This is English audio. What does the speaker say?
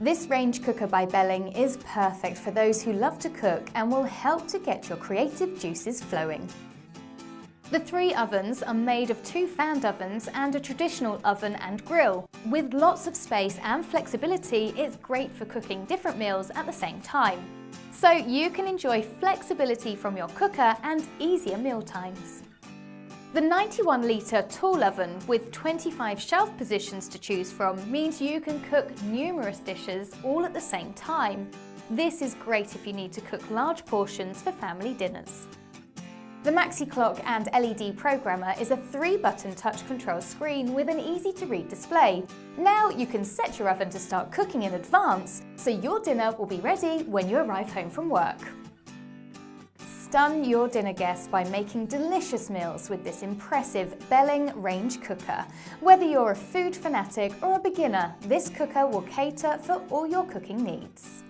This range cooker by Belling is perfect for those who love to cook and will help to get your creative juices flowing. The 3 ovens are made of 2 fanned ovens and a traditional oven and grill. With lots of space and flexibility, it's great for cooking different meals at the same time. So you can enjoy flexibility from your cooker and easier meal times. The 91 litre tall oven with 25 shelf positions to choose from means you can cook numerous dishes all at the same time. This is great if you need to cook large portions for family dinners. The Maxi-Clock and LED programmer is a 3-button touch control screen with an easy-to-read display. Now you can set your oven to start cooking in advance, so your dinner will be ready when you arrive home from work. Stun your dinner guests by making delicious meals with this impressive Belling range cooker. Whether you're a food fanatic or a beginner, this cooker will cater for all your cooking needs.